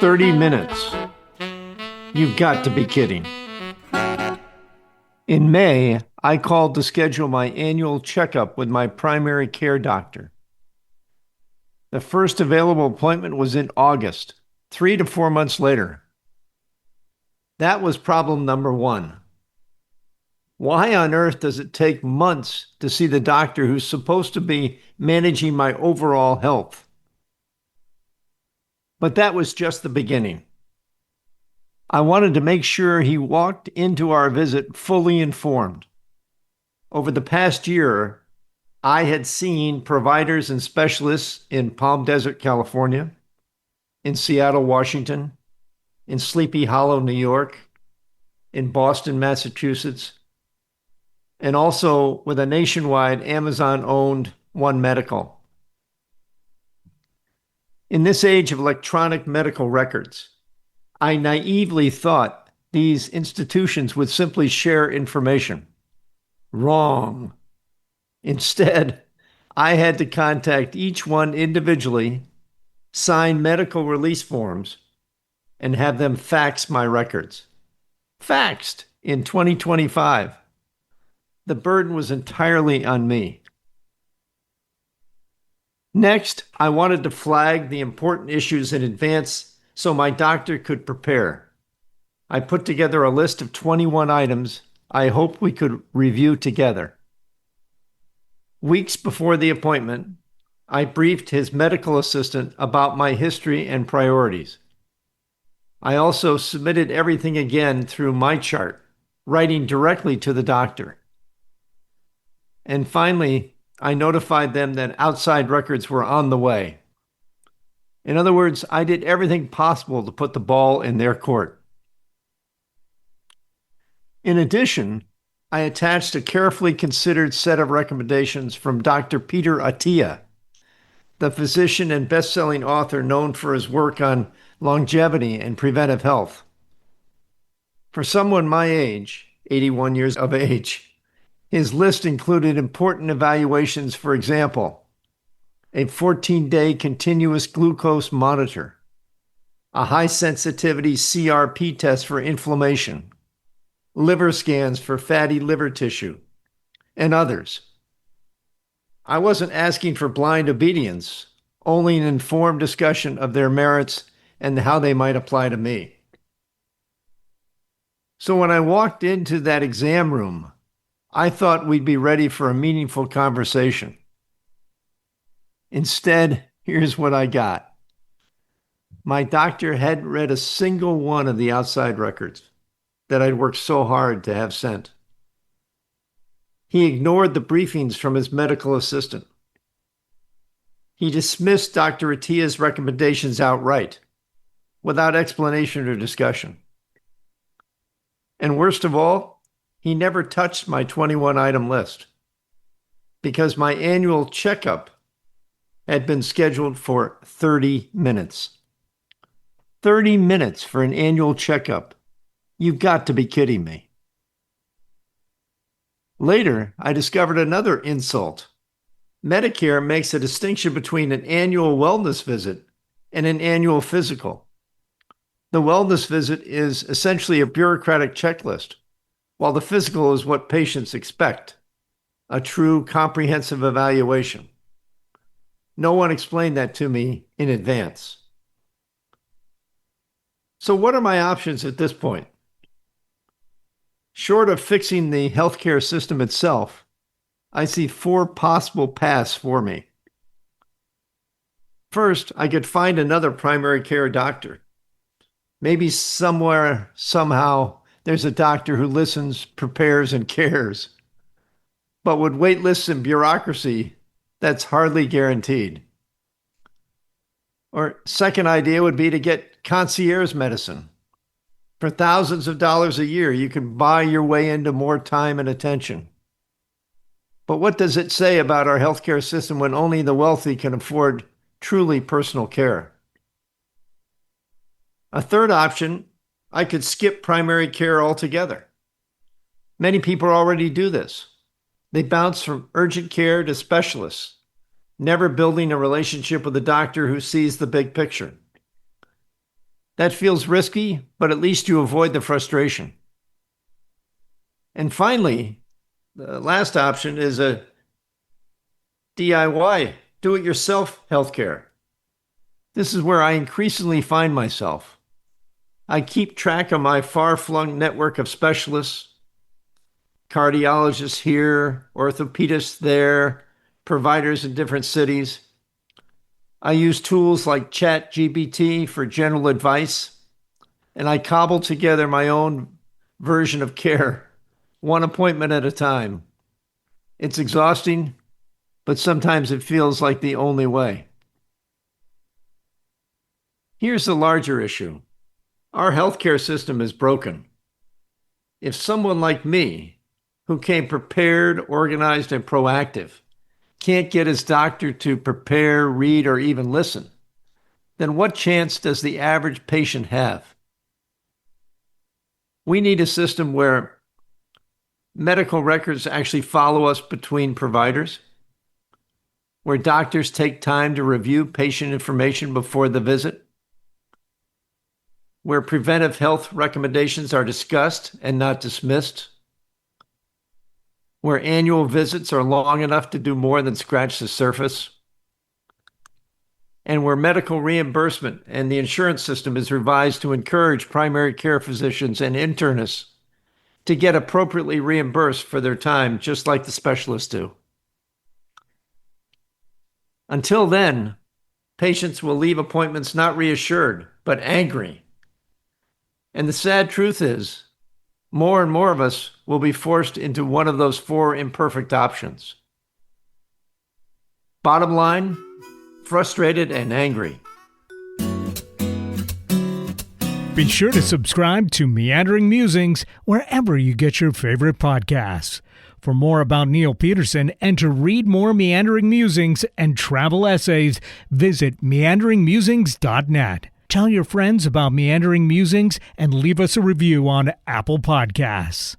30 minutes. You've got to be kidding. In May, I called to schedule my annual checkup with my primary care doctor. The first available appointment was in August, 3 to 4 months later. That was problem number one. Why on earth does it take months to see the doctor who's supposed to be managing my overall health? But that was just the beginning. I wanted to make sure he walked into our visit fully informed. Over the past year, I had seen providers and specialists in Palm Desert, California, in Seattle, Washington, in Sleepy Hollow, New York, in Boston, Massachusetts, and also with a nationwide Amazon-owned One Medical. In this age of electronic medical records, I naively thought these institutions would simply share information. Wrong. Instead, I had to contact each one individually, sign medical release forms, and have them fax my records. Faxed in 2025. The burden was entirely on me. Next, I wanted to flag the important issues in advance so my doctor could prepare. I put together a list of 21 items I hoped we could review together. Weeks before the appointment, I briefed his medical assistant about my history and priorities. I also submitted everything again through my chart, writing directly to the doctor. And finally, I notified them that outside records were on the way. In other words, I did everything possible to put the ball in their court. In addition, I attached a carefully considered set of recommendations from Dr. Peter Attia, the physician and best-selling author known for his work on longevity and preventive health. For someone my age, 81 years of age, his list included important evaluations, for example, a 14-day continuous glucose monitor, a high-sensitivity CRP test for inflammation, liver scans for fatty liver tissue, and others. I wasn't asking for blind obedience, only an informed discussion of their merits and how they might apply to me. So when I walked into that exam room, I thought we'd be ready for a meaningful conversation. Instead, here's what I got. My doctor hadn't read a single one of the outside records that I'd worked so hard to have sent. He ignored the briefings from his medical assistant. He dismissed Dr. Attia's recommendations outright, without explanation or discussion. And worst of all, he never touched my 21-item list, because my annual checkup had been scheduled for 30 minutes. 30 minutes for an annual checkup. You've got to be kidding me. Later, I discovered another insult. Medicare makes a distinction between an annual wellness visit and an annual physical. The wellness visit is essentially a bureaucratic checklist, while the physical is what patients expect, a true comprehensive evaluation. No one explained that to me in advance. So what are my options at this point? Short of fixing the healthcare system itself, I see 4 possible paths for me. First, I could find another primary care doctor. Maybe somewhere, somehow, there's a doctor who listens, prepares, and cares. But with wait lists and bureaucracy, that's hardly guaranteed. Or second idea would be to get concierge medicine. For thousands of dollars a year, you can buy your way into more time and attention. But what does it say about our healthcare system when only the wealthy can afford truly personal care? A third option, I could skip primary care altogether. Many people already do this. They bounce from urgent care to specialists, never building a relationship with a doctor who sees the big picture. That feels risky, but at least you avoid the frustration. And finally, the last option is a DIY, do-it-yourself healthcare. This is where I increasingly find myself. I keep track of my far-flung network of specialists, cardiologists here, orthopedists there, providers in different cities. I use tools like ChatGPT for general advice, and I cobble together my own version of care, one appointment at a time. It's exhausting, but sometimes it feels like the only way. Here's the larger issue. Our healthcare system is broken. If someone like me, who came prepared, organized, and proactive, can't get his doctor to prepare, read, or even listen, then what chance does the average patient have? We need a system where medical records actually follow us between providers, where doctors take time to review patient information before the visit, where preventive health recommendations are discussed and not dismissed, where annual visits are long enough to do more than scratch the surface, and where medical reimbursement and the insurance system is revised to encourage primary care physicians and internists to get appropriately reimbursed for their time, just like the specialists do. Until then, patients will leave appointments not reassured, but angry. And the sad truth is, more and more of us will be forced into one of those four imperfect options. Bottom line, frustrated and angry. Be sure to subscribe to Meandering Musings wherever you get your favorite podcasts. For more about Neil Peterson and to read more Meandering Musings and travel essays, visit meanderingmusings.net. Tell your friends about Meandering Musings and leave us a review on Apple Podcasts.